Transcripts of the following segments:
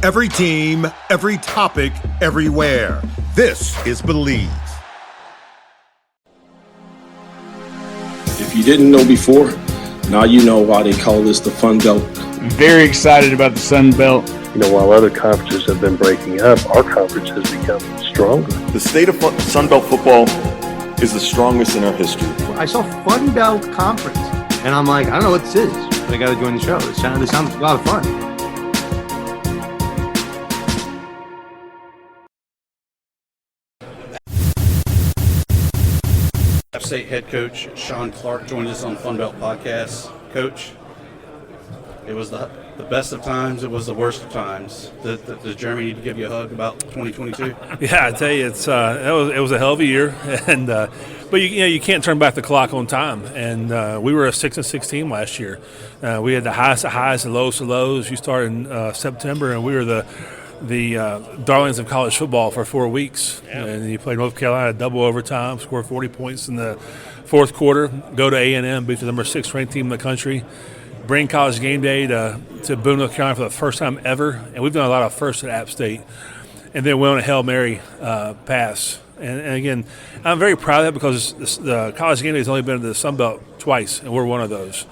Every team, every topic, everywhere. This is Believe. If you didn't know before, now you know why they call this the Fun Belt. Very excited about the Sun Belt. You know, while other conferences have been breaking up, our conference has become stronger. The state of Sun Belt football is the strongest in our history. I saw Fun Belt Conference, and I'm like, I don't know what this is, but I got to join the show. This sounds a lot of fun. AppSt head coach Sean Clark joined us on Fun Belt Podcast. Coach, it was the best of times. It was the worst of times. Does Jeremy need to give you a hug about 2022? Yeah, I tell you, it was a hell of a year, and but you can't turn back the clock on time. And we were a 6-6 team last year. We had the highest of highs and lowest of lows. You started in September, and we were the darlings of college football for 4 weeks. Yeah. And you played North Carolina double overtime, scored 40 points in the fourth quarter, go to A&M, beat the number 6 ranked team in the country, bring College Game Day to Boone, North Carolina for the first time ever. And we've done a lot of firsts at App State. And then went on a Hail Mary pass. And again, I'm very proud of that because the College Game Day has only been to the Sun Belt twice, and we're one of those.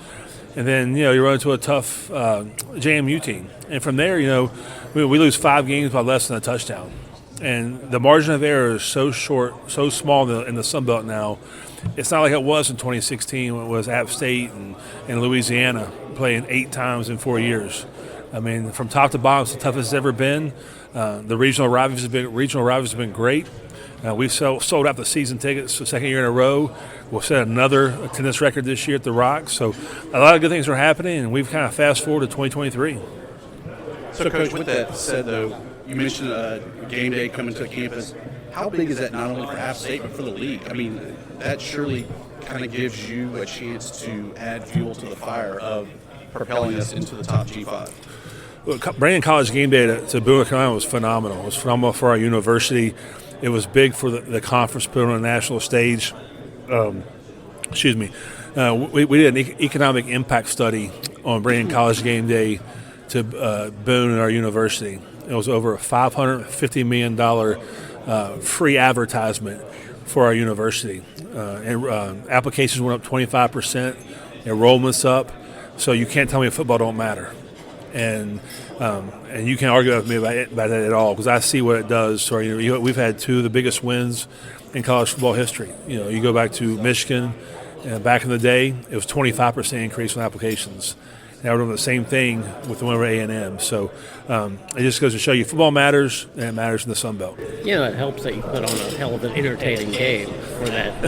And then, you run into a tough JMU team. And from there, we lose 5 games by less than a touchdown. And the margin of error is so short, so small in the Sun Belt now. It's not like it was in 2016 when it was App State and Louisiana playing 8 times in 4 years. I mean, from top to bottom, it's the toughest it's ever been. The regional rivalries have been great. We've sold out the season tickets for the second year in a row. We'll set another attendance record this year at the Rock. So a lot of good things are happening, and we've kind of fast forward to 2023. So, Coach, with that said, though, you mentioned game day coming to campus. How big is that not only for App State but for the league? I mean, that surely kind of gives you a chance to add fuel to the fire of propelling us into the top G5. Look, bringing College Game Day to Boone, North Carolina was phenomenal. It was phenomenal for our university. It was big for the conference put on a national stage. We did an economic impact study on bringing College Game Day to Boone and our university. It was over a $550 million free advertisement for our university. And applications went up 25%, enrollment's up, so you can't tell me football don't matter. And you can't argue with me about that at all because I see what it does. So we've had 2 of the biggest wins in college football history. You go back to Michigan, and back in the day, it was 25% increase in applications. Now we're doing the same thing with the one over A&M. So it just goes to show you football matters, and it matters in the Sun Belt. It helps that you put on a hell of an entertaining game for that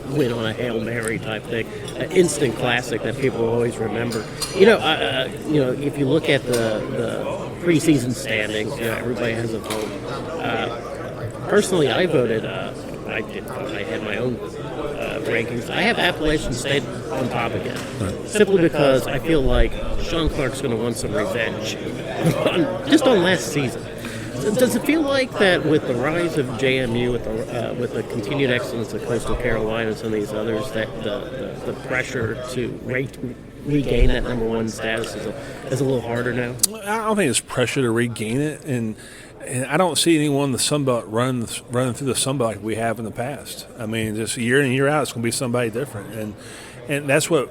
win on a Hail Mary type thing. An instant classic that people always remember. If you look at the preseason standings, everybody has a vote. Personally, I voted. I had my own rankings. I have Appalachian State on top again, simply because I feel like Sean Clark's going to want some revenge just on last season. Does it feel like that with the rise of JMU, with the continued excellence of Coastal Carolina and some of these others, that the pressure to regain that number 1 status is a little harder now? I don't think it's pressure to regain it, and I don't see anyone in the Sun Belt running through the Sun Belt like we have in the past. I mean, just year in and year out, it's going to be somebody different, and that's what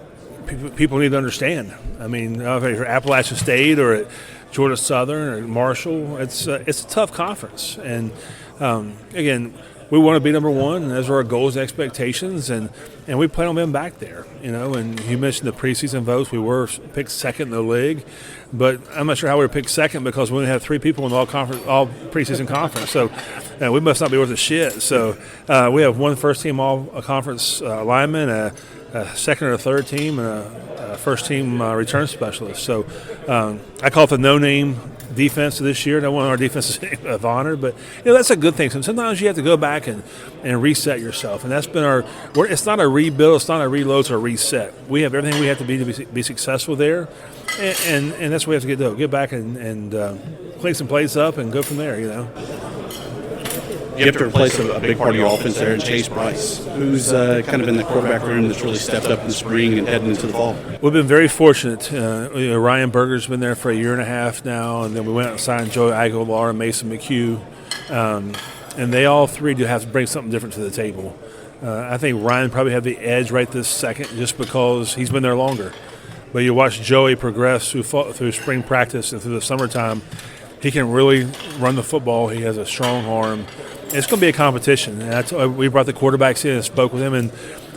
people need to understand. I mean, if you're Appalachian State or at Georgia Southern or Marshall, it's a tough conference, and again, we want to be number 1, and those are our goals and expectations, and we plan on being back there, And you mentioned the preseason votes. We were picked second in the league, but I'm not sure how we were picked second because we only had 3 people in the all preseason conference. So we must not be worth a shit. So we have 1 first-team all-conference lineman, a second or a third team, and a first-team return specialist. So I call it the no-name defense this year. Not one of our defenses of honor, but that's a good thing. So sometimes you have to go back and reset yourself, and that's been it's not a rebuild, it's not a reload, it's a reset. We have everything we have to be successful there, and that's what we have to get back and clean some plays up and go from there. you have to replace a big part of your offense there in Chase Bryce, who's kind of in the quarterback room that's really stepped up in the spring and heading into the fall. We've been very fortunate. Ryan Berger's been there for a year and a half now, and then we went out and signed Joey Aguilar and Mason McHugh. And they all three do have to bring something different to the table. I think Ryan probably had the edge right this second just because he's been there longer. But you watch Joey progress through spring practice and through the summertime. He can really run the football. He has a strong arm. It's going to be a competition. And we brought the quarterbacks in and spoke with him and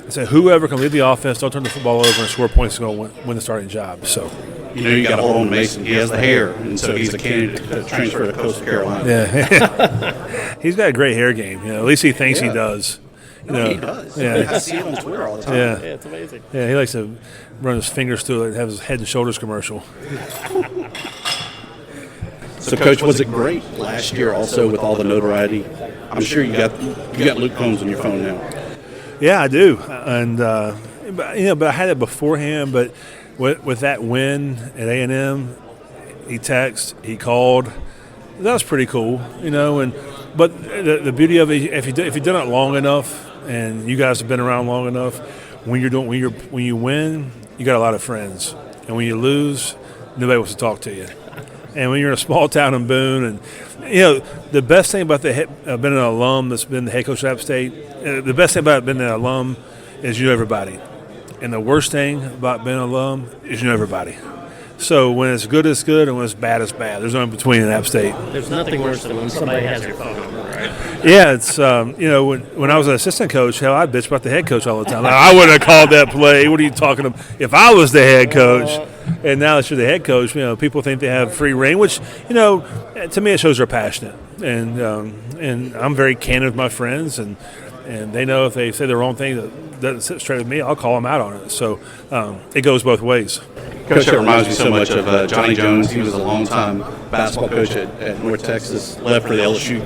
said, whoever can lead the offense, don't turn the football over and score points is going to win the starting job. So, you got to hold on Mason. He has the hair, and so he's a candidate to transfer to Coastal Carolina. Yeah, he's got a great hair game. At least he thinks he does. He does. Yeah. I see him on Twitter all the time. Yeah, it's amazing. Yeah, he likes to run his fingers through it and have his Head and Shoulders commercial. So, Coach, was it great last year also with all the notoriety? I'm sure you got Luke Combs on your phone now. Yeah, I do, and but I had it beforehand. But with that win at A&M, he texted, he called. That was pretty cool, but the beauty of it, if you've done it long enough, and you guys have been around long enough, when you win, you got a lot of friends, and when you lose, nobody wants to talk to you. And when you're in a small town in Boone, and the best thing about being an alum that's been the head coach at AppSt, the best thing about being an alum is you know everybody, and the worst thing about being an alum is you know everybody. So when it's good, it's good, and when it's bad, there's no in between in AppSt. There's nothing worse than when somebody has your phone number, right? Yeah, it's when I was an assistant coach, hell, I'd bitch about the head coach all the time. I wouldn't have called that play. What are you talking about? If I was the head coach, and now that you're the head coach, people think they have free reign, which to me it shows they're passionate, and I'm very candid with my friends, and they know if they say the wrong thing that doesn't sit straight with me, I'll call them out on it. So it goes both ways. Coach, that reminds me so much of Johnny Jones. He was a longtime basketball coach at North Texas, left for the LSU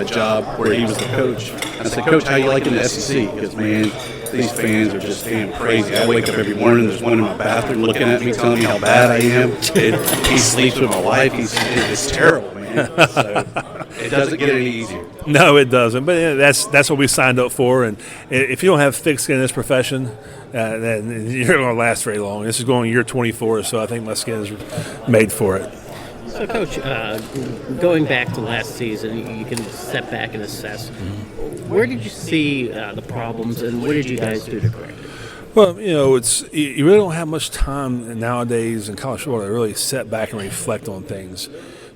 job where he was the coach. I said, Coach, how you liking the SEC? Because, man, these fans are just damn crazy. I wake up every morning, there's one in my bathroom looking at me, telling me how bad I am. He sleeps with my wife. It's terrible, man. So it doesn't get any easier. No, it doesn't. But that's what we signed up for. And if you don't have thick skin in this profession, then you're not going to last very long. This is going year 24, so I think my skin is made for it. So, Coach, going back to last season, you can step back and assess. Where did you see the problems, and what did you guys do to correct it? Well, you really don't have much time nowadays in college football to really sit back and reflect on things.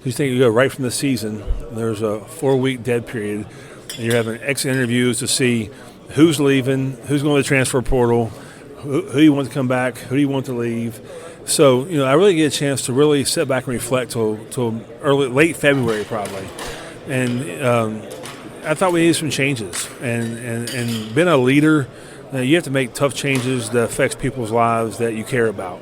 You think you go right from the season, there's a 4-week dead period, and you're having exit interviews to see who's leaving, who's going to the transfer portal, who you want to come back, who do you want to leave. So, I really get a chance to really sit back and reflect till late February probably. And I thought we needed some changes. And being a leader, you have to make tough changes that affects people's lives that you care about.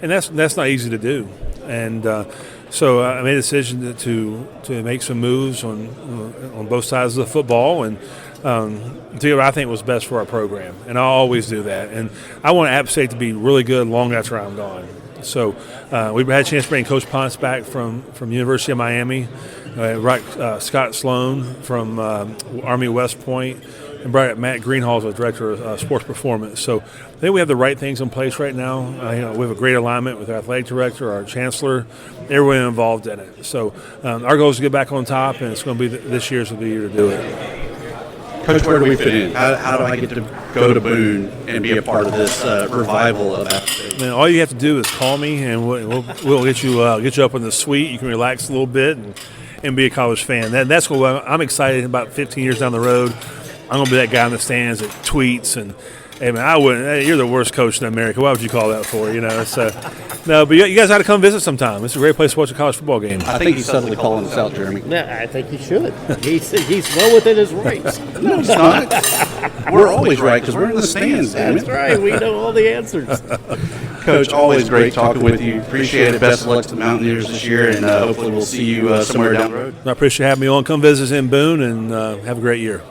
And that's not easy to do. And so I made a decision to make some moves on both sides of the football and do what I think was best for our program. And I'll always do that. And I want AppSt to be really good long after I'm gone. So we had a chance to bring Coach Ponce back from University of Miami, Scott Sloan from Army West Point, and brought Matt Greenhall as the Director of Sports Performance. So I think we have the right things in place right now. We have a great alignment with our athletic director, our chancellor, everyone involved in it. So our goal is to get back on top, and it's going to be this year's the year to do it. Coach, where do we fit in? How do I get to go to Boone and be a part of this revival of AppSt? Man, all you have to do is call me, and we'll get you up in the suite. You can relax a little bit and be a college fan. That's what I'm excited about. 15 years down the road, I'm going to be that guy in the stands that tweets and, hey man, I wouldn't. Hey, you're the worst coach in America. Why would you call that for? No, but you guys got to come visit sometime. It's a great place to watch a college football game. I think he's suddenly calling us out, Jeremy. Yeah, I think he should. He's well within his rights. No, he's not. We're always right because we're in the stands. That's right. We know all the answers. Coach, always great talking with you. Appreciate it. Best of luck to the Mountaineers this year, and hopefully we'll see you somewhere down the road. I appreciate having me on. Come visit us in Boone, and have a great year.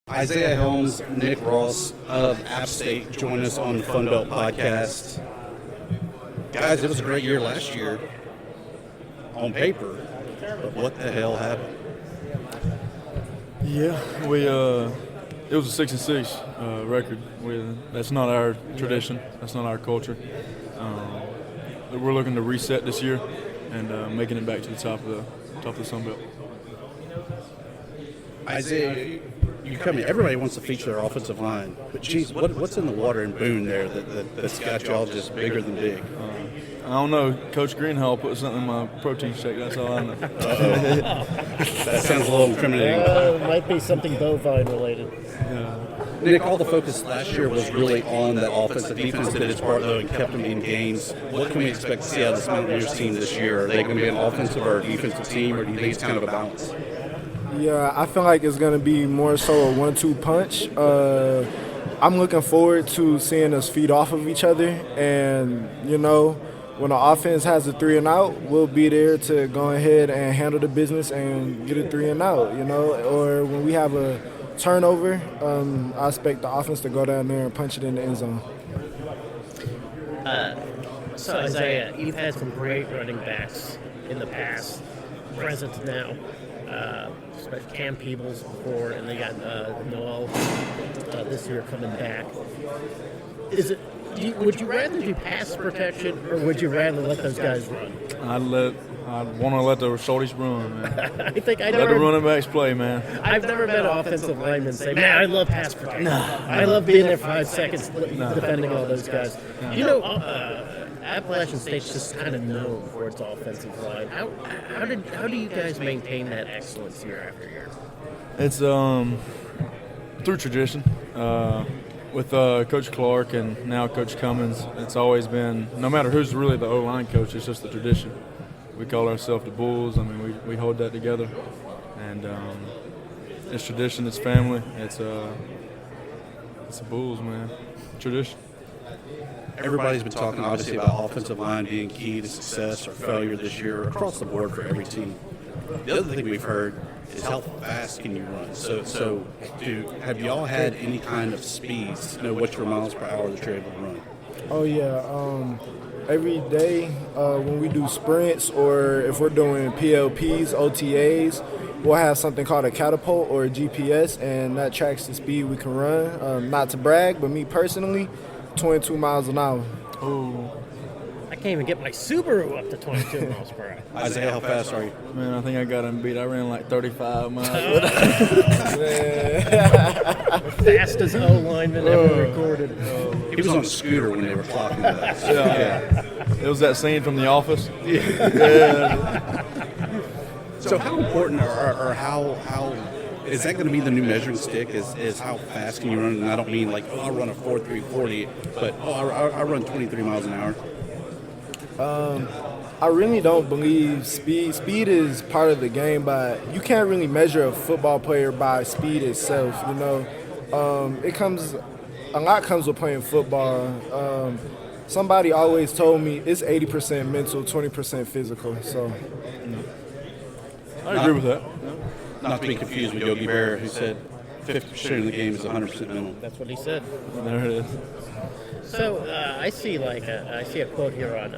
Isaiah Helms, Nick Ross of AppSt join us on the Fun Belt podcast. Guys, it was a great year last year on paper, but what the hell happened? Yeah, it was a 6-6 record. That's not our tradition. That's not our culture. We're looking to reset this year and making it back to the top of the Sun Belt. Isaiah, you come in. Everybody wants to feature their offensive line, but geez, what's in the water in Boone there that's got y'all just bigger than big? I don't know. Coach Greenhall put something in my protein shake. That's all I know. That sounds a little incriminating. Might be something bovine related. Nick, all the focus last year was really on that offense. The defense did its part, though, and kept them in games. What can we expect to see out of this Mountaineers team this year? Are they going to be an offensive or defensive team, or do you think it's kind of a balance? Yeah, I feel like it's going to be more so a 1-2 punch. I'm looking forward to seeing us feed off of each other. And, when the offense has a 3 and out, we'll be there to go ahead and handle the business and get a 3 and out, Or when we have a turnover, I expect the offense to go down there and punch it in the end zone. So, Isaiah, you've had some great running backs in the past, present now. Especially Cam Peebles before, and they got Noel this year coming back. Would you rather do pass protection, or would you rather let those guys run? I'd want to let the shorties run, man. Let the running backs play, man. I've never met an offensive lineman say, "Man, I love pass protection. I love being there 5 seconds defending all those guys." Appalachian State's just kind of known for its offensive line. How do you guys maintain that excellence year after year? It's through tradition. With Coach Clark and now Coach Cummins, it's always been, no matter who's really the O-line coach, it's just the tradition. We call ourselves the Bulls. I mean, we hold that together. And it's tradition, it's family. It's the Bulls, man. Tradition. Everybody's been talking, obviously, about offensive line being key to success or failure this year across the board for every team. The other thing we've heard is how fast can you run? So have y'all had any kind of speeds to know what your miles per hour that you're able to run? Oh, yeah. Every day when we do sprints or if we're doing PLPs, OTAs, we'll have something called a catapult or a GPS, and that tracks the speed we can run. Not to brag, but me personally, 22 miles an hour. Ooh. I can't even get my Subaru up to 22 miles per hour. Isaiah, how fast are you? Man, I think I got him beat. I ran like 35 miles. Fastest O-lineman ever recorded. He was on a scooter when they were clocking that. Yeah. It was that scene from The Office. Yeah. So how important or how is that going to be the new measuring stick? Is how fast can you run? And I don't mean like, I run a 4.340, but I run 23 miles an hour. I really don't believe speed. Speed is part of the game, but you can't really measure a football player by speed itself. A lot comes with playing football. Somebody always told me it's 80% mental, 20% physical. So, I agree with that. Not to be confused with Yogi Berra, who said 50% of the game is 100% mental. That's what he said. There it is. So I see a quote here on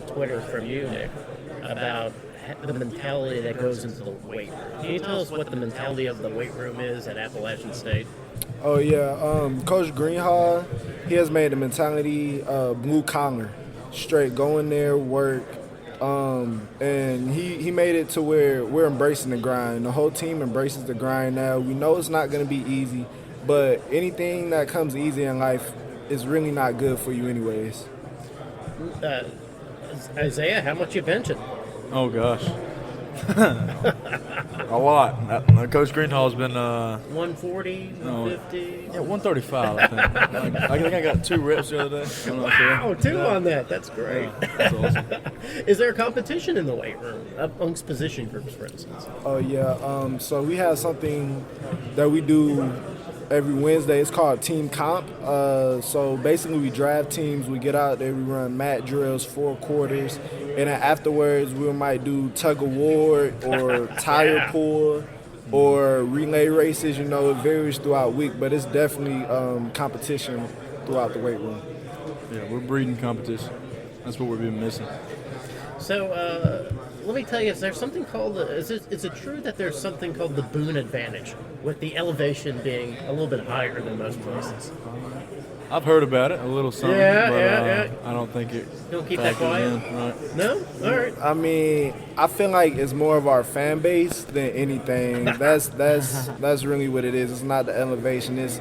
Twitter from you, Nick, about the mentality that goes into the weight room. Can you tell us what the mentality of the weight room is at Appalachian State? Oh yeah, Coach Greenhall, he has made the mentality blue collar, straight go in there, work, and he made it to where we're embracing the grind. The whole team embraces the grind now. We know it's not going to be easy, but anything that comes easy in life is really not good for you anyways. Isaiah, how much you benching? Oh, gosh. A lot. Coach Greenhall's been 140, 150? Yeah, 135, I think. I think I got 2 reps the other day. Wow, 2 on that. That's great. Yeah, that's awesome. Is there a competition in the weight room amongst position groups, for instance? Oh, yeah. So we have something that we do every Wednesday. It's called Team Comp. So basically we draft teams. We get out there, we run mat drills, 4 quarters, and then afterwards we might do tug of war or tire pull or relay races. It varies throughout the week, but it's definitely competition throughout the weight room. Yeah, we're breeding competition. That's what we've been missing. So let me tell you, is there something called, is it true that there's something called the Boone advantage, with the elevation being a little bit higher than most places? I've heard about it, a little something, Yeah. I don't think it. Don't keep that quiet? Right. No? All right. I mean, I feel like it's more of our fan base than anything. That's really what it is. It's not the elevation. It's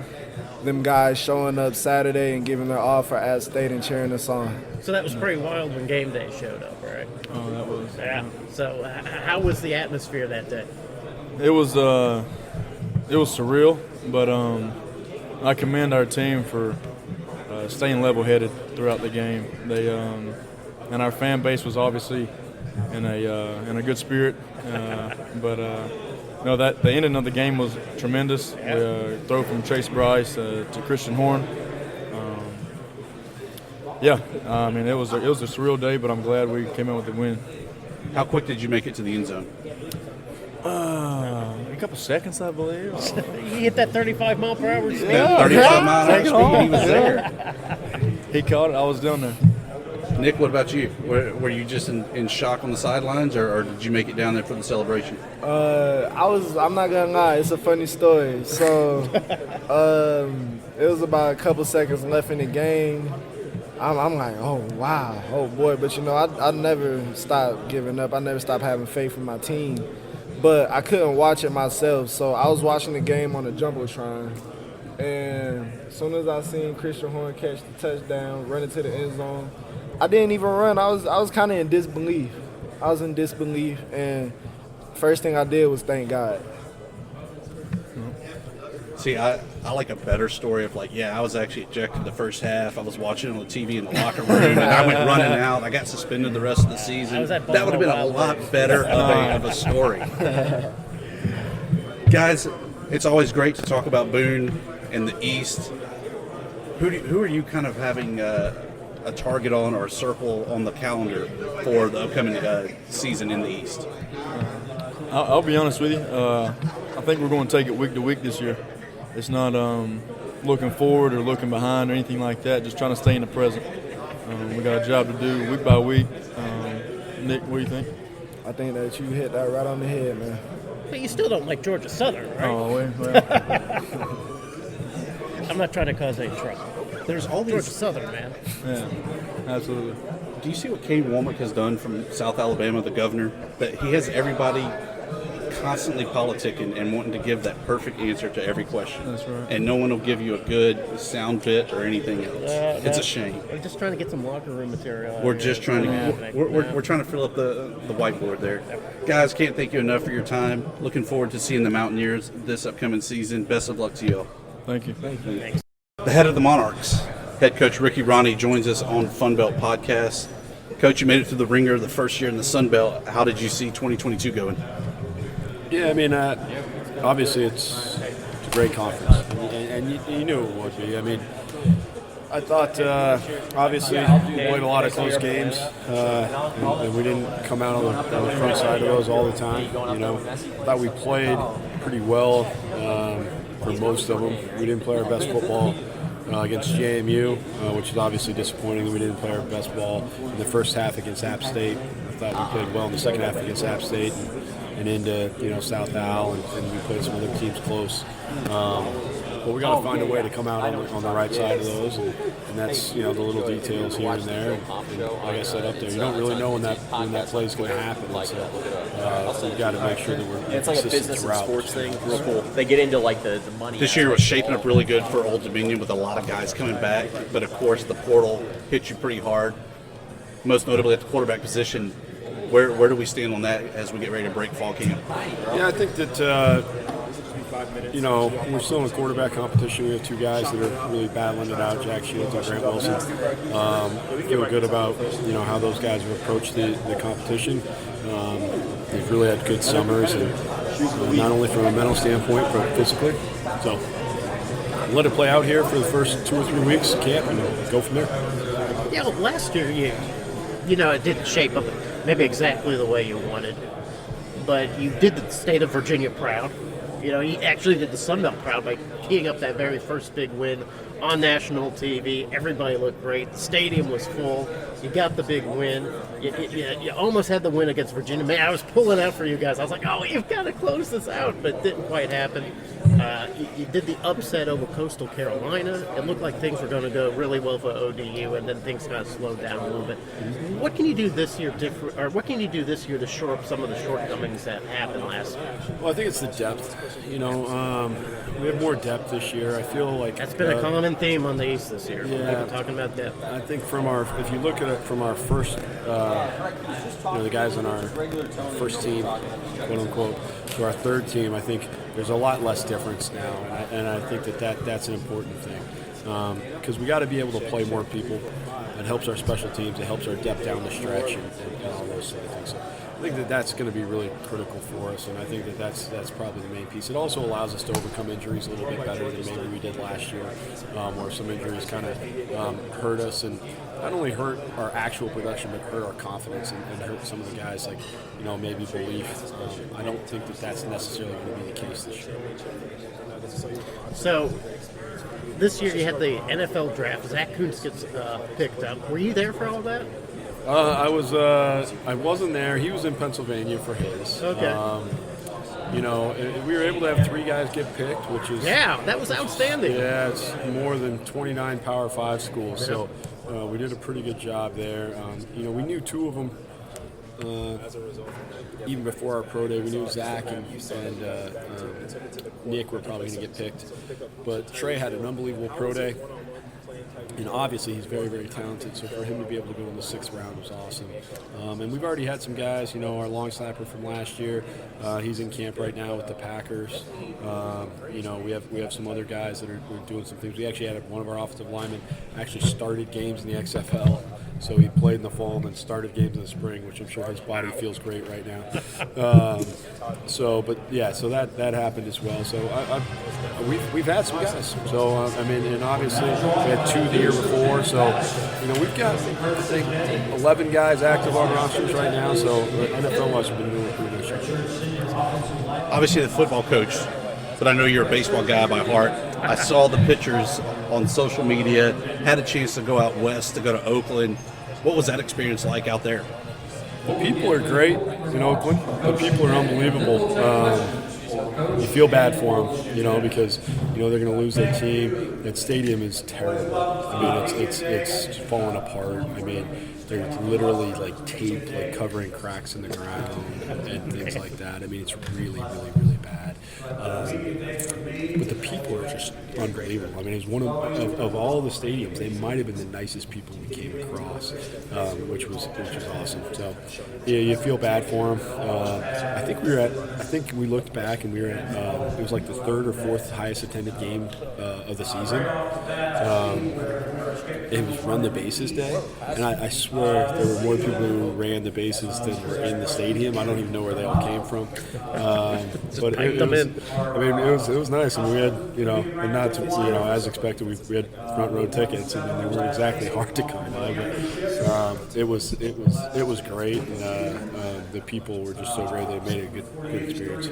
them guys showing up Saturday and giving their all for AppSt and cheering us on. So that was pretty wild when game day showed up, right? Oh, that was. Yeah. So how was the atmosphere that day? It was surreal, but I commend our team for staying level-headed throughout the game. They and our fan base was obviously in a good spirit, but that the ending of the game was tremendous. Throw from Chase Bryce to Christian Horn. I mean, it was a surreal day, but I'm glad we came out with the win. How quick did you make it to the end zone? A couple seconds, I believe. You hit that 35 mile per hour speed. 35 mile an hour speed. He was there. He caught it. I was down there. Nick, what about you? Were you just in shock on the sidelines, or did you make it down there for the celebration? I'm not gonna lie, it's a funny story. So, it was about a couple seconds left in the game. I'm like, oh wow, oh boy. But I never stopped giving up. I never stopped having faith in my team. But I couldn't watch it myself, so I was watching the game on the Jumbotron. And as soon as I seen Christian Horn catch the touchdown, run into the end zone, I didn't even run. I was kind of in disbelief. And first thing I did was thank God. See, I like a better story of I was actually ejected the first half. I was watching on the TV in the locker room, and I went running out. I got suspended the rest of the season. That would have been a lot better of a story. Guys, it's always great to talk about Boone and the East. Who are you kind of having a target on or a circle on the calendar for the upcoming season in the East? I'll be honest with you. I think we're going to take it week to week this year. It's not looking forward or looking behind or anything like that, just trying to stay in the present. We got a job to do week by week. Nick, what do you think? I think that you hit that right on the head, man. But you still don't like Georgia Southern, right? Oh, well. I'm not trying to cause any trouble. There's all these Georgia Southern, man. Yeah, absolutely. Do you see what Kane Womack has done from South Alabama, the governor? That he has everybody constantly politicking and wanting to give that perfect answer to every question. That's right. And no one will give you a good sound bit or anything else. It's a shame. We're just trying to get some locker room material. We're just trying to we're trying to fill up the whiteboard there. Guys, can't thank you enough for your time. Looking forward to seeing the Mountaineers this upcoming season. Best of luck to you all. Thank you. Thanks. The head of the Monarchs, head coach Ricky Ronnie, joins us on Fun Belt Podcast. Coach, you made it through the ringer the first year in the Sun Belt. How did you see 2022 going? Yeah, I mean, obviously it's a great conference, and you knew it would be. I mean, I thought obviously we played a lot of close games, and we didn't come out on the front side of those all the time. I thought we played pretty well for most of them. We didn't play our best football against JMU, which is obviously disappointing that we didn't play our best ball in the first half against AppSt. I thought we played well in the second half against AppSt and into South Al, and we played some other teams close. But we got to find a way to come out on the right side of those, and that's the little details here and there. And like I said up there, you don't really know when that play is going to happen. So we've got to make sure that we're it's like a business and sports thing. Real cool. They get into the money. This year was shaping up really good for Old Dominion with a lot of guys coming back, but of course the portal hit you pretty hard. Most notably at the quarterback position. Where do we stand on that as we get ready to break fall camp? Yeah, I think that we're still in a quarterback competition. We have two guys that are really battling it out, Jack Shields and Grant Wilson. We feel good about how those guys have approached the competition. They've really had good summers, and not only from a mental standpoint, but physically. So let it play out here for the first 2 or 3 weeks of camp and go from there. Yeah, well, last year it didn't shape up maybe exactly the way you wanted, but you did the state of Virginia proud. You actually did the Sun Belt proud by keying up that very first big win on national TV. Everybody looked great. The stadium was full. You got the big win. You almost had the win against Virginia. Man, I was pulling out for you guys. I was like, oh, you've got to close this out, but it didn't quite happen. You did the upset over Coastal Carolina. It looked like things were going to go really well for ODU, and then things kind of slowed down a little bit. What can you do this year different, or what can you do this year to shore up some of the shortcomings that happened last year? Well, I think it's the depth. We have more depth this year. I feel like that's been a common theme on the East this year. Yeah, We've been talking about depth. I think if you look at it from our first, the guys on our first team, quote unquote, to our third team, I think there's a lot less difference now, and I think that's an important thing because we got to be able to play more people. It helps our special teams. It helps our depth down the stretch and all those sort of things. So I think that's going to be really critical for us, and I think that's probably the main piece. It also allows us to overcome injuries a little bit better than maybe we did last year, where some injuries kind of hurt us and not only hurt our actual production, but hurt our confidence and hurt some of the guys, like maybe belief. I don't think that's necessarily going to be the case this year. So this year you had the NFL draft. Zach Kuntz gets picked up. Were you there for all that? I wasn't there. He was in Pennsylvania for his. Okay. We were able to have 3 guys get picked, which is that was outstanding. Yeah, it's more than 29 Power 5 schools. So we did a pretty good job there. We knew 2 of them. Even before our pro day, we knew Zach and Nick were probably going to get picked. But Trey had an unbelievable pro day. And obviously he's very, very talented, so for him to be able to go in the 6th round was awesome. And we've already had some guys, our long snapper from last year, he's in camp right now with the Packers. We have some other guys that are doing some things. We actually had one of our offensive linemen actually started games in the XFL. So he played in the fall and then started games in the spring, which I'm sure his body feels great right now. So that happened as well. So we've had some guys. So and obviously we had 2 the year before. So we've got I think 11 guys active on rosters right now. So NFL-wise, we've been doing pretty good shape. Obviously, the football coach, but I know you're a baseball guy by heart. I saw the pictures on social media, had a chance to go out west, to go to Oakland. What was that experience like out there? The people are great in Oakland. The people are unbelievable. You feel bad for them, because they're going to lose their team. That stadium is terrible. I mean, it's falling apart. I mean, they're literally like tape, like covering cracks in the ground and things like that. I mean, it's really, really, really bad. But the people are just unbelievable. I mean, it's one of all the stadiums. They might have been the nicest people we came across, which was awesome. So, yeah, you feel bad for them. I think we looked back and we were at it was like the 3rd or 4th highest attended game of the season. It was Run the Bases Day, and I swear there were more people who ran the bases than were in the stadium. I don't even know where they all came from. But it was nice, and we had and not to, as expected, we had front row tickets, and they weren't exactly hard to come by, but it was great, and the people were just so great. They made it a good experience.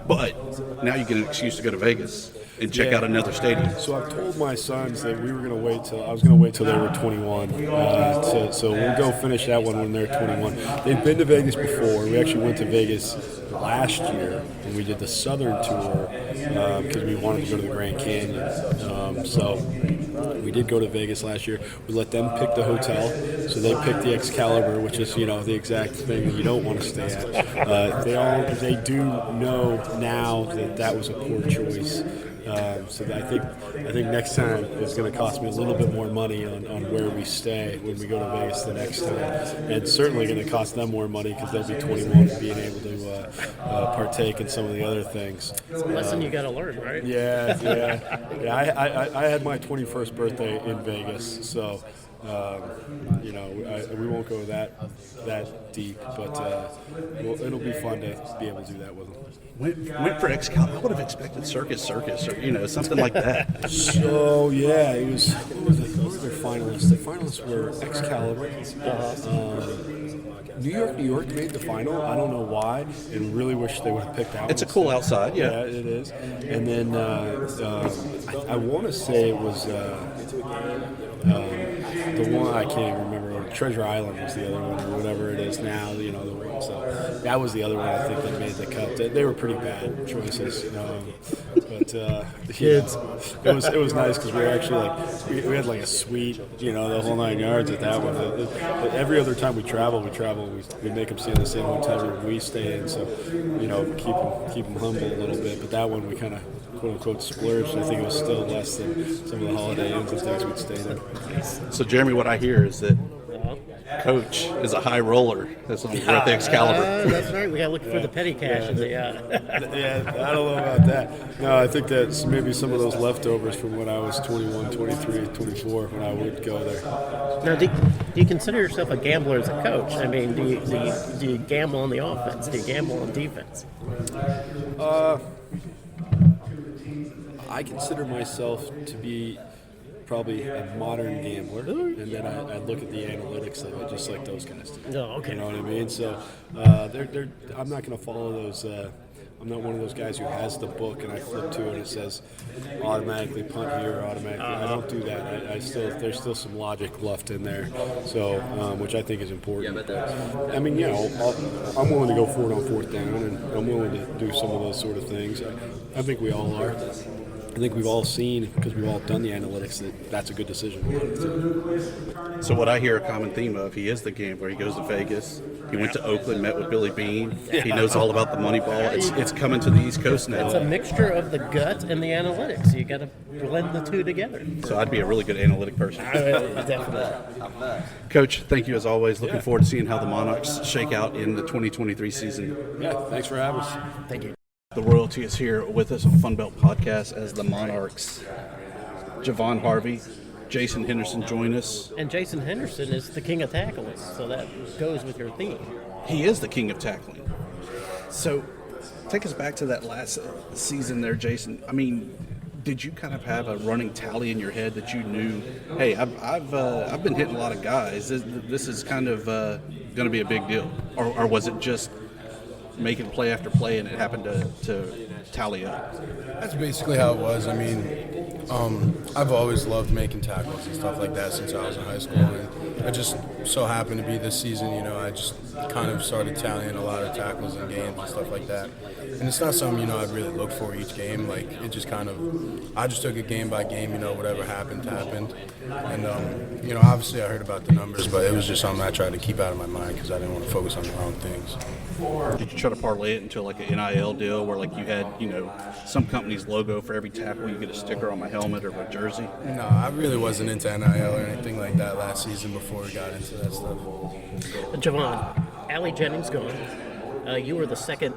But now you get an excuse to go to Vegas and check out another stadium. So I've told my sons that I was going to wait till they were 21. So we'll go finish that one when they're 21. They've been to Vegas before. We actually went to Vegas last year when we did the Southern tour because we wanted to go to the Grand Canyon. So we did go to Vegas last year. We let them pick the hotel. So they picked the Excalibur, which is the exact thing that you don't want to stay at. They do know now that was a poor choice. So I think next time it's going to cost me a little bit more money on where we stay when we go to Vegas the next time. And it's certainly going to cost them more money because they'll be 21 and being able to partake in some of the other things. It's a lesson you got to learn, right? Yeah. I had my 21st birthday in Vegas, so we won't go that deep, but it'll be fun to be able to do that with them. Went for Excalibur. I would have expected Circus, or something like that. So yeah, it was who were their finalists? The finalists were Excalibur, New York made the final. I don't know why, and really wish they would have picked that. It's a cool outside, yeah. It is. And then I want to say it was the one I can't even remember. Treasure Island was the other one, or whatever it is now. The ring. So that was the other one I think that made the cut. They were pretty bad choices. But kids, it was nice because we were actually we had like a suite, the whole 9 yards at that one. But every other time we travel, we make them stay in the same hotel room we stay in. So keep them humble a little bit. But that one we kind of quote unquote splurged. I think it was still less than some of the Holiday Inns and things we'd stayed in. So Jeremy, what I hear is that Coach is a high roller. That's on the Excalibur. That's right. We got to look for the petty cash. Yeah, I don't know about that. No, I think that's maybe some of those leftovers from when I was 21, 23, 24 when I would go there. Now, do you consider yourself a gambler as a coach? I mean, do you gamble on the offense? Do you gamble on defense? I consider myself to be probably a modern gambler, and then I look at the analytics of it just like those guys do. Oh, okay. You know what I mean? So I'm not going to follow those. I'm not one of those guys who has the book and I flip to it and it says automatically punt here, automatically. I don't do that. There's still some logic left in there, so which I think is important. I mean, I'm willing to go for it on fourth down, and I'm willing to do some of those sort of things. I think we all are. I think we've all seen, because we've all done the analytics, that's a good decision. So what I hear a common theme of, he is the gambler. He goes to Vegas. He went to Oakland, met with Billy Bean. He knows all about the money ball. It's coming to the East Coast now. It's a mixture of the gut and the analytics. You got to blend the two together. So I'd be a really good analytic person. Definitely. Coach, thank you as always. Looking forward to seeing how the Monarchs shake out in the 2023 season. Yeah, thanks for having us. Thank you. The royalty is here with us on Fun Belt Podcast as the Monarchs. Javon Harvey, Jason Henderson join us. And Jason Henderson is the king of tackling, so that goes with your theme. He is the king of tackling. So take us back to that last season there, Jason. I mean, did you kind of have a running tally in your head that you knew, hey, I've been hitting a lot of guys. This is kind of going to be a big deal? Or was it just making play after play and it happened to tally up? That's basically how it was. I mean, I've always loved making tackles and stuff like that since I was in high school. And it just so happened to be this season, I just kind of started tallying a lot of tackles in games and stuff like that. And it's not something, I'd really look for each game. Like, it just kind of, I just took it game by game, whatever happened. And, obviously I heard about the numbers, but it was just something I tried to keep out of my mind because I didn't want to focus on the wrong things. Did you try to parlay it into like an NIL deal where like you had, some company's logo for every tackle, you get a sticker on my helmet or my jersey? No, I really wasn't into NIL or anything like that last season before we got into that stuff. Javon, Allie Jennings gone. You were the second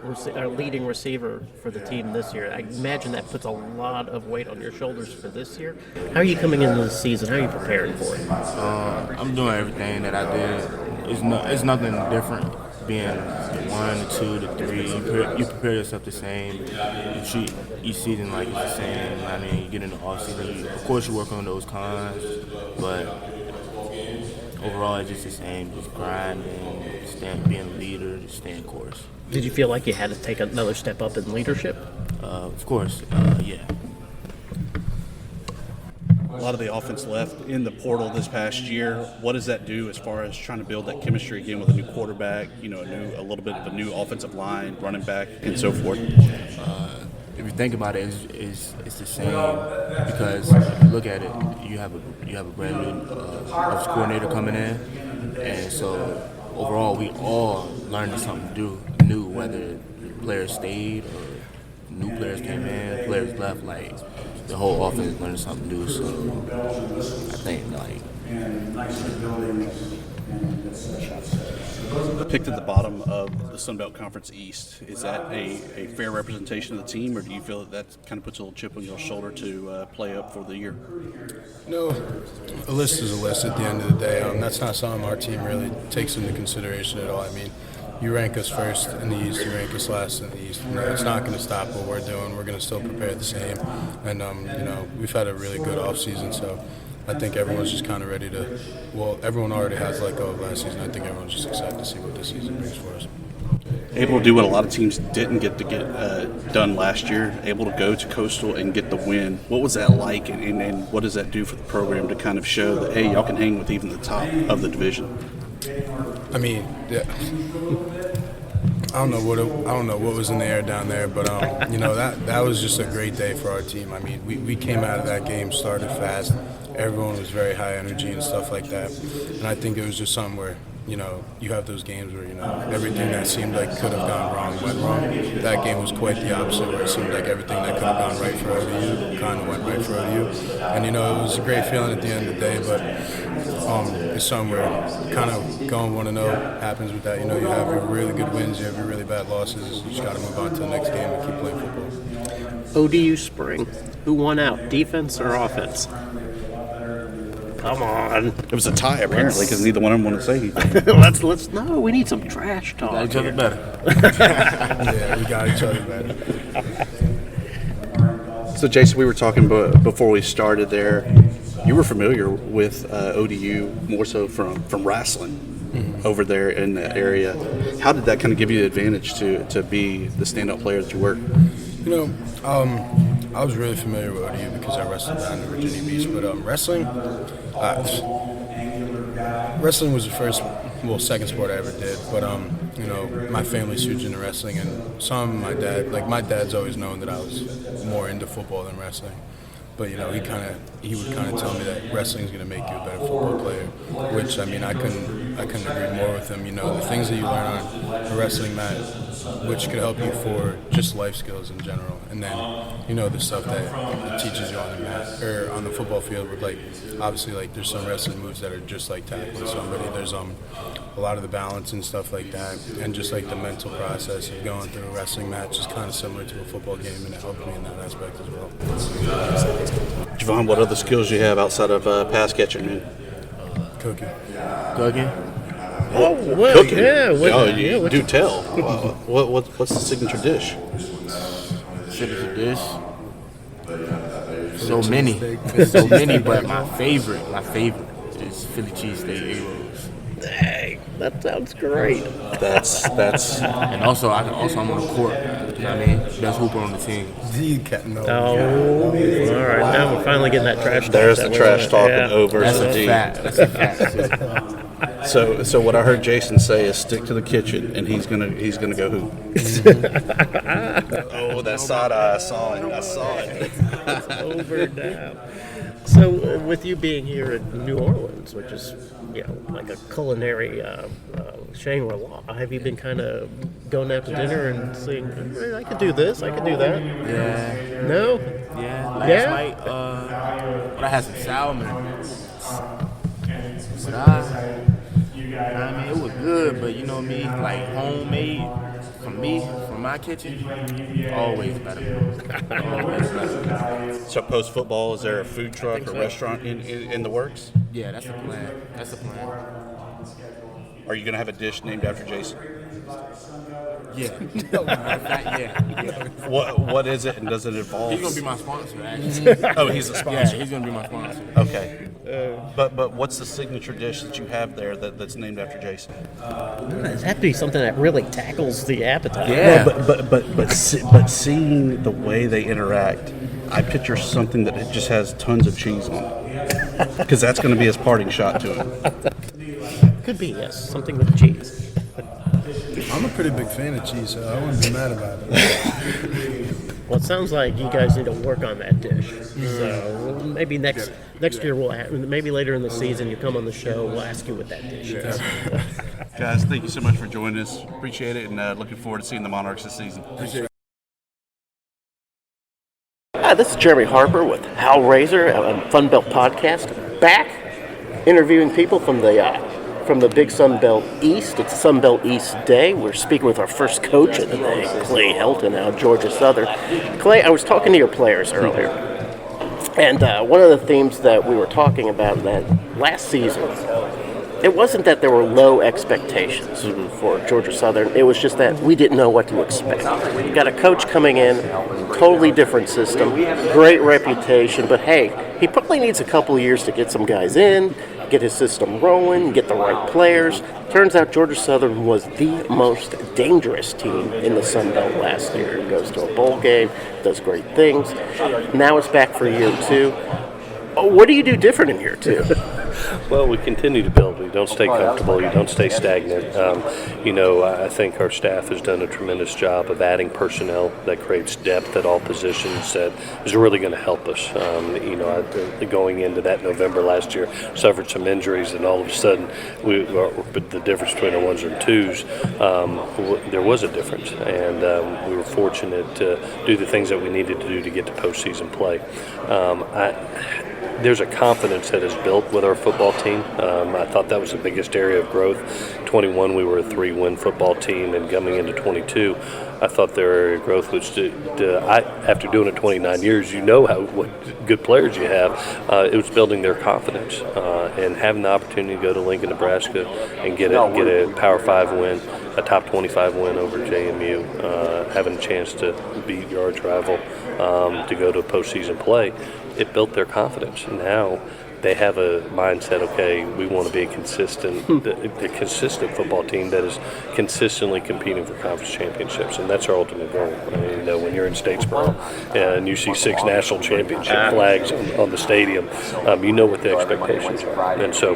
leading receiver for the team this year. I imagine that puts a lot of weight on your shoulders for this year. How are you coming into the season? How are you preparing for it? I'm doing everything that I did. It's nothing different. Being the 1, the 2, the 3, you prepare yourself the same. You treat each season like it's the same. I mean, you get in the off season. Of course, you work on those cons, but overall, it's just the same. Just grinding, being a leader, just staying course. Did you feel like you had to take another step up in leadership? Of course, yeah. A lot of the offense left in the portal this past year. What does that do as far as trying to build that chemistry again with a new quarterback, a little bit of a new offensive line, running back, and so forth? If you think about it, it's the same because if you look at it, you have a brand new offensive coordinator coming in, and so overall we all learned something new, whether players stayed or new players came in, players left. Like the whole offense learned something new. So I think picked at the bottom of the Sun Belt Conference East. Is that a fair representation of the team, or do you feel that kind of puts a little chip on your shoulder to play up for the year? No, a list is a list at the end of the day. That's not something our team really takes into consideration at all. I mean, you rank us first in the East, you rank us last in the East. It's not going to stop what we're doing. We're going to still prepare the same. And, we've had a really good offseason, so I think everyone's just kind of ready to. Well, everyone already has let go of last season. I think everyone's just excited to see what this season brings for us. Able to do what a lot of teams didn't get done last year, able to go to Coastal and get the win. What was that like, and what does that do for the program to kind of show that, hey, y'all can hang with even the top of the division? I mean, yeah. I don't know what was in the air down there, but that was just a great day for our team. I mean, we came out of that game, started fast. Everyone was very high energy and stuff like that, and I think it was just something where you have those games where everything that seemed like could have gone wrong went wrong. That game was quite the opposite, where it seemed like everything that could have gone right for ODU kind of went right for ODU, and it was a great feeling at the end of the day, but. It's somewhere kind of going 1-0 happens with that. You have your really good wins, you have your really bad losses. You just got to move on to the next game and keep playing football. ODU spring. Who won out, defense or offense? Come on. It was a tie apparently because neither one of them wanted to say anything. let's no. We need some trash talk. Got each other better. Yeah, we got each other better. So Jason, we were talking before we started there. You were familiar with ODU more so from wrestling over there in that area. How did that kind of give you the advantage to be the standout player that you were? I was really familiar with ODU because I wrestled down in Virginia Beach. But wrestling was the second sport I ever did. But my family's huge into wrestling, and my dad's always known that I was more into football than wrestling. But he would kind of tell me that wrestling is going to make you a better football player, which I couldn't agree more with him. The things that you learn on a wrestling mat, which could help you for just life skills in general, and then the stuff that it teaches you on the mat or on the football field. With obviously there's some wrestling moves that are just like tackling somebody. There's a lot of the balance and stuff like that, and just the mental process of going through a wrestling match is kind of similar to a football game, and it helped me in that aspect as well. Javon, what other skills you have outside of pass catching? Cooking. Oh, well, cooking. Yeah. Do tell. What's the signature dish? Signature dish. So many, but my favorite is Philly cheesesteak egg rolls. Dang, that sounds great. That's. And I'm on the court. You know what I mean? Best hooper on the team. All right. Now we're finally getting that trash talk. There's the trash talking over That's the a D. fact. That's a fact. So what I heard Jason say is stick to the kitchen, and he's gonna go hoop. Oh, that side eye! I saw it. It's over now. So with you being here in New Orleans, which is like a culinary Shangri-La, have you been kind of going out to dinner and saying, hey, I could do this, I could do that? Yeah. No? Yeah. Last night, I had some salmon. But it was good, but you know me, homemade from my kitchen, always better. So post football, is there a food truck or restaurant in the works? Yeah, that's the plan. Are you gonna have a dish named after Jason? Yeah. Yeah. What is it, and does it involve? He's gonna be my sponsor, actually. Oh, he's a sponsor. Yeah, he's gonna be my sponsor. Okay. But what's the signature dish that you have there that's named after Jason? It'd have to be something that really tackles the appetite. Yeah. But seeing the way they interact, I picture something that just has tons of cheese on it, because that's going to be his parting shot to him. Could be, yes, something with cheese. I'm a pretty big fan of cheese, so I wouldn't be mad about it. Well, it sounds like you guys need to work on that dish. So maybe next year maybe later in the season you come on the show, we'll ask you what that dish is. Guys, thank you so much for joining us. Appreciate it, and looking forward to seeing the Monarchs this season. Appreciate it. Hi, this is Jeremy Harper with Hal Razor and Fun Belt Podcast, back interviewing people from the Big Sun Belt East. It's Sun Belt East Day. We're speaking with our first coach of the day, Clay Helton, out of Georgia Southern. Clay, I was talking to your players earlier, and one of the themes that we were talking about that last season it wasn't that there were low expectations for Georgia Southern. It was just that we didn't know what to expect. You got a coach coming in, totally different system, great reputation, but hey, he probably needs a couple of years to get some guys in, get his system rolling, get the right players. Turns out Georgia Southern was the most dangerous team in the Sun Belt last year. It goes to a bowl game, does great things. Now it's back for year 2. What do you do different in year 2? Well, we continue to build. We don't stay comfortable. You don't stay stagnant. I think our staff has done a tremendous job of adding personnel that creates depth at all positions that is really going to help us. Going into that November last year, suffered some injuries, and all of a sudden, the difference between our ones and twos, there was a difference, and we were fortunate to do the things that we needed to do to get to postseason play. There's a confidence that is built with our football team. I thought that was the biggest area of growth. 21, we were a 3-win football team, and coming into 22, I thought their area of growth was after doing it 29 years, you know what good players you have. It was building their confidence and having the opportunity to go to Lincoln, Nebraska, and get a Power 5 win, a top 25 win over JMU, having a chance to beat your arch rival, to go to postseason play. It built their confidence. Now they have a mindset, okay, we want to be a consistent football team that is consistently competing for conference championships, and that's our ultimate goal. When you're in Statesboro and you see 6 national championship flags on the stadium, you know what the expectations are. And so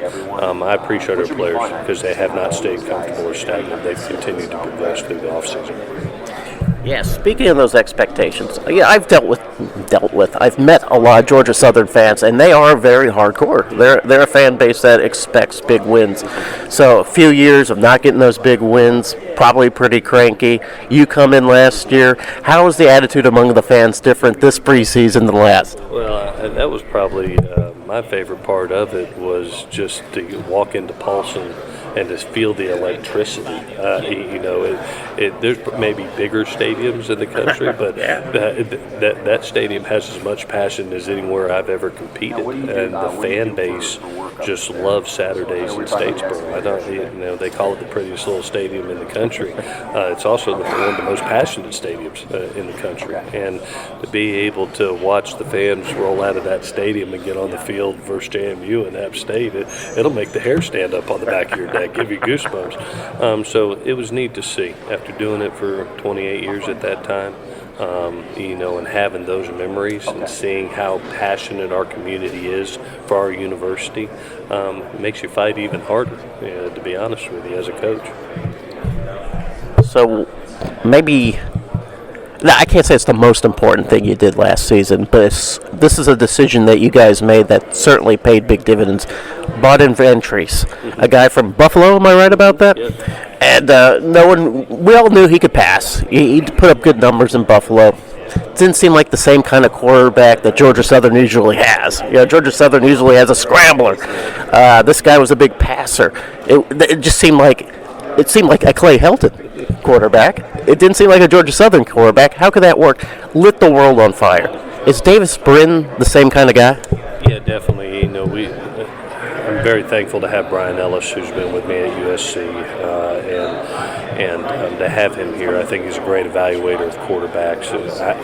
I appreciate our players because they have not stayed comfortable or stagnant. They've continued to progress through the offseason. Yeah, speaking of those expectations, I've I've met a lot of Georgia Southern fans, and they are very hardcore. They're a fan base that expects big wins. So a few years of not getting those big wins, probably pretty cranky. You come in last year. How was the attitude among the fans different this preseason than last? Well, that was probably my favorite part of it was just to walk into Paulson and to feel the electricity. There's maybe bigger stadiums in the country, but that stadium has as much passion as anywhere I've ever competed, and the fan base just loves Saturdays in Statesboro. They call it the prettiest little stadium in the country. It's also one of the most passionate stadiums in the country, and to be able to watch the fans roll out of that stadium and get on the field versus JMU and AppSt, it'll make the hair stand up on the back of your neck. Give you goosebumps. So it was neat to see after doing it for 28 years at that time, and having those memories and seeing how passionate our community is for our university, makes you fight even harder, to be honest with you, as a coach. So maybe, I can't say it's the most important thing you did last season, but this is a decision that you guys made that certainly paid big dividends. Bought in Ventries, a guy from Buffalo, am I right about that? Yes. And we all knew he could pass. He put up good numbers in Buffalo. Didn't seem like the same kind of quarterback that Georgia Southern usually has. Georgia Southern usually has a scrambler. This guy was a big passer. It just seemed like a Clay Helton quarterback. It didn't seem like a Georgia Southern quarterback. How could that work? Lit the world on fire. Is Davis Brin the same kind of guy? Yeah, definitely. I'm very thankful to have Brian Ellis, who's been with me at USC, and to have him here. I think he's a great evaluator of quarterbacks.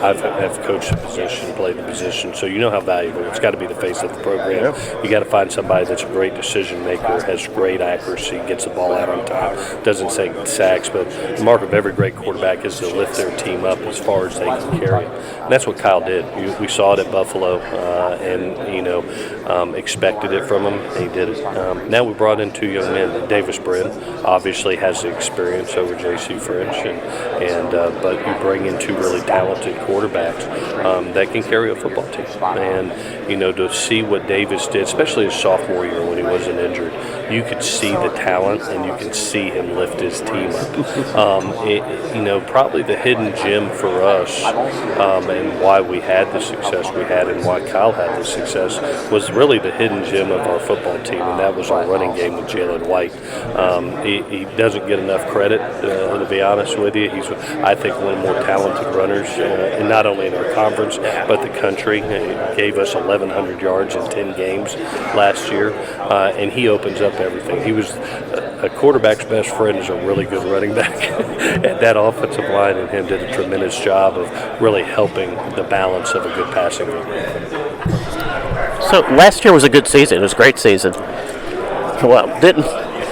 I've coached the position, played the position, so you know how valuable. It's got to be the face of the program. You got to find somebody that's a great decision maker, has great accuracy, gets the ball out on time, doesn't take sacks. But the mark of every great quarterback is to lift their team up as far as they can carry it. And that's what Kyle did. We saw it at Buffalo, and expected it from him. He did it. Now we brought in 2 young men. Davis Brin obviously has the experience over J.C. French, but you bring in 2 really talented quarterbacks that can carry a football team. And to see what Davis did, especially his sophomore year when he wasn't injured, you could see the talent and you could see him lift his team up. Probably the hidden gem for us, and why we had the success we had and why Kyle had the success was really the hidden gem of our football team, and that was our running game with Jalen White. He doesn't get enough credit To be honest with you, he's, I think, one of the more talented runners, and not only in our conference but the country. He gave us 1,100 yards in 10 games last year, and he opens up everything. He was a quarterback's best friend is a really good running back. And that offensive line and him did a tremendous job of really helping the balance of a good passing game. So last year was a good season. It was a great season. Well,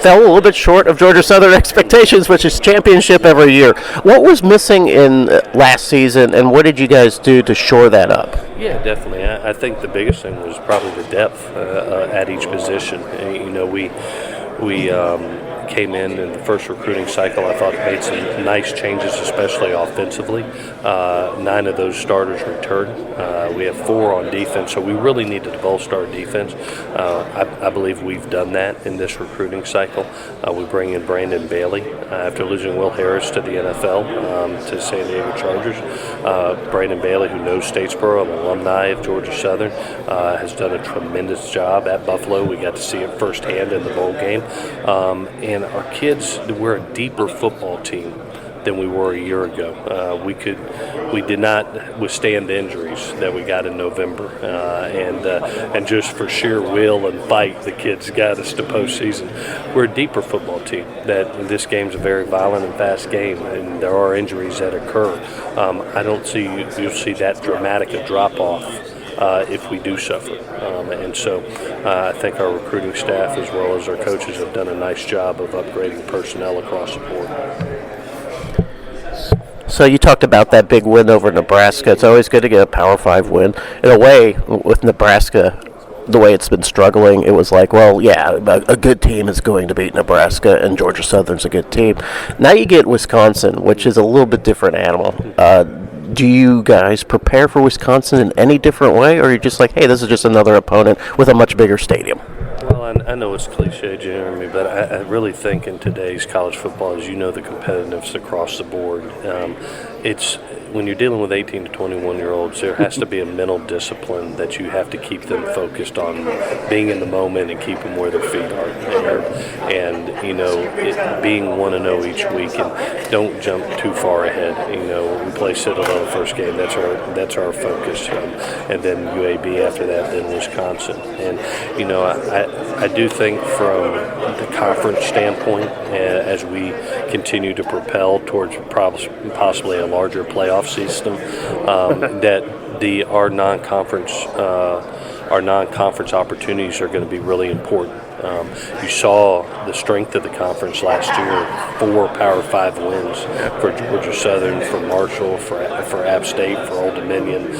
fell a little bit short of Georgia Southern expectations, which is championship every year. What was missing in last season, and what did you guys do to shore that up? Yeah, definitely. I think the biggest thing was probably the depth at each position. We came in the first recruiting cycle, I thought made some nice changes, especially offensively. 9 of those starters returned. We have 4 on defense, so we really needed to bolster our defense. I believe we've done that in this recruiting cycle. We bring in Brandon Bailey after losing Will Harris to the NFL to San Diego Chargers. Brandon Bailey, who knows Statesboro, an alumni of Georgia Southern, has done a tremendous job at Buffalo. We got to see it firsthand in the bowl game. And our kids, we're a deeper football team than we were a year ago. We did not withstand the injuries that we got in November, and just for sheer will and fight, the kids got us to postseason. We're a deeper football team. That this game's a very violent and fast game, and there are injuries that occur. I don't see you'll see that dramatic a drop off if we do suffer. And so I think our recruiting staff as well as our coaches have done a nice job of upgrading personnel across the board. So you talked about that big win over Nebraska. It's always good to get a Power 5 win. In a way, with Nebraska, the way it's been struggling, it was like, well, yeah, a good team is going to beat Nebraska, and Georgia Southern's a good team. Now you get Wisconsin, which is a little bit different animal. Do you guys prepare for Wisconsin in any different way, or are you just like, hey, this is just another opponent with a much bigger stadium? Well, I know it's cliche, Jeremy, but I really think in today's college football, as you know, the competitiveness across the board, it's when you're dealing with 18 to 21-year-olds, there has to be a mental discipline that you have to keep them focused on being in the moment and keep them where their feet are. And being 1-0 each week, and don't jump too far ahead. We play Citadel the first game. That's our focus, and then UAB after that, then Wisconsin. And I do think from the conference standpoint, as we continue to propel towards possibly a larger playoff system, that our non-conference opportunities are going to be really important. You saw the strength of the conference last year, 4 Power 5 wins for Georgia Southern, for Marshall, for AppSt, for Old Dominion.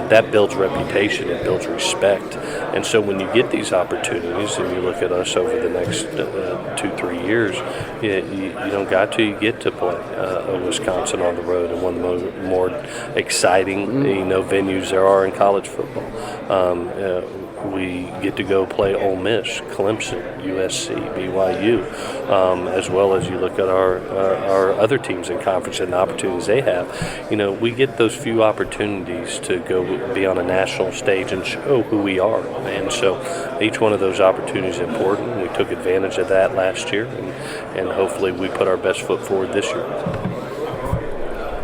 That builds reputation, it builds respect. And so when you get these opportunities and you look at us over the next 2-3 years, you don't got to, you get to play Wisconsin on the road, and one of the more exciting venues there are in college football. We get to go play Ole Miss, Clemson, USC, BYU, as well as you look at our other teams in conference and the opportunities they have. We get those few opportunities to go be on a national stage and show who we are. And so each one of those opportunities is important. We took advantage of that last year, and hopefully we put our best foot forward this year.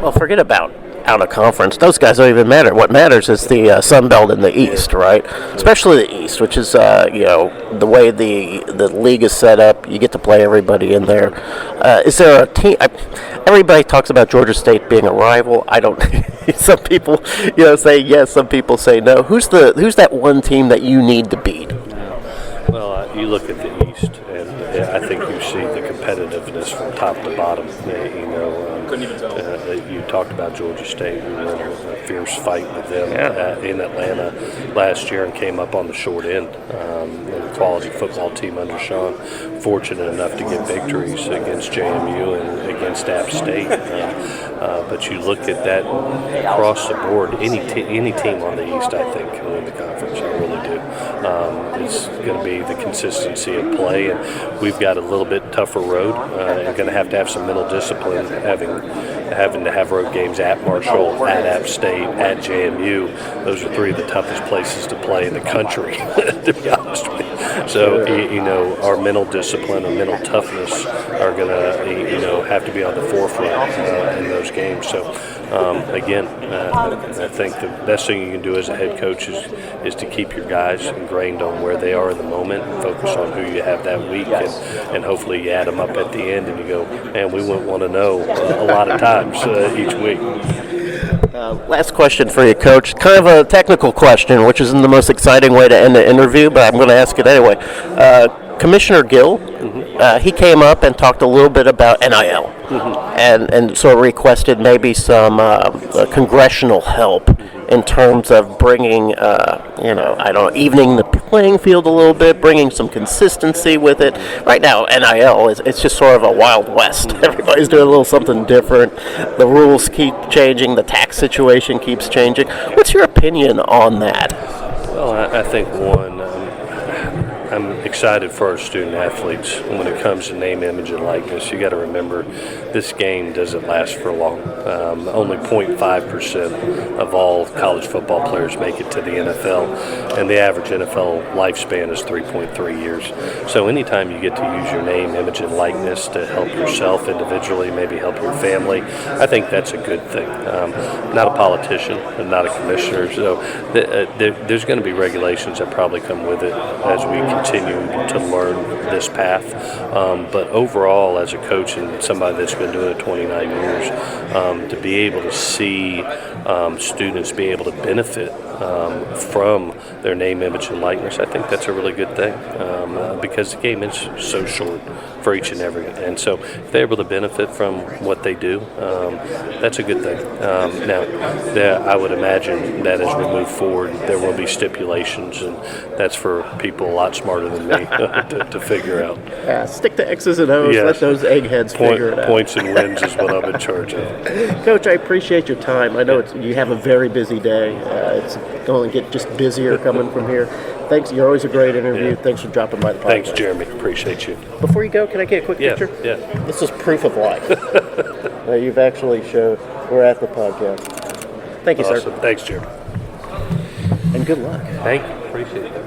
Well, forget about out of conference. Those guys don't even matter. What matters is the Sun Belt in the East, right? Especially the East, which is the way the league is set up. You get to play everybody in there. Is there a team? Everybody talks about Georgia State being a rival. I don't. Some people, say yes. Some people say no. Who's that one team that you need to beat? Well, you look at the East, and I think you see the competitiveness from top to bottom. Couldn't even tell. You talked about Georgia State. We were in a fierce fight with them in Atlanta last year and came up on the short end. A quality football team under Sean. Fortunate enough to get victories against JMU and against AppSt. But you look at that across the board, any team on the East, I think, can win the conference. I really do. It's going to be the consistency of play, and we've got a little bit tougher road. And going to have some mental discipline, having having to have road games at Marshall, at App State, at JMU. Those are three of the toughest places to play in the country, to be honest with you. So, our mental discipline and mental toughness are going to, have to be on the forefront in those games. So, again, I think the best thing you can do as a head coach is to keep your guys ingrained on where they are in the moment and focus on who you have that week, and hopefully you add them up at the end and you go, man, we wouldn't want to know a lot of times each week. Last question for you, Coach. Kind of a technical question, which isn't the most exciting way to end the interview, but I'm going to ask it anyway. Commissioner Gill, he came up and talked a little bit about NIL, and sort of requested maybe some congressional help in terms of bringing, evening the playing field a little bit, bringing some consistency with it. Right now, NIL it's just sort of a Wild West. Everybody's doing a little something different. The rules keep changing. The tax situation keeps changing. What's your opinion on that? Well, I think one, I'm excited for our student athletes. When it comes to name, image, and likeness, you got to remember this game doesn't last for long. Only 0.5% of all college football players make it to the NFL, and the average NFL lifespan is 3.3 years. So anytime you get to use your name, image, and likeness to help yourself individually, maybe help your family, I think that's a good thing. Not a politician, and not a commissioner, so there's going to be regulations that probably come with it as we continue to learn this path. But overall, as a coach and somebody that's been doing it 29 years, to be able to see students be able to benefit from their name, image, and likeness, I think that's a really good thing because the game is so short for each and every. And so if they're able to benefit from what they do, that's a good thing. Now, I would imagine that as we move forward, there will be stipulations, and that's for people a lot smarter than me to figure out. Stick to X's and O's, let those eggheads figure it out. Points and wins is what I'm in charge of. Coach, I appreciate your time. I know you have a very busy day. It's going to get just busier coming from here. Thanks. You're always a great interview. Yeah. Thanks for dropping by the podcast. Thanks, Jeremy. Appreciate you. Before you go, can I get a quick picture? Yeah. This is proof of life. You've actually showed we're at the podcast. Thank you, awesome. sir. Thanks, Jeremy. And good luck. Thank you. Appreciate it.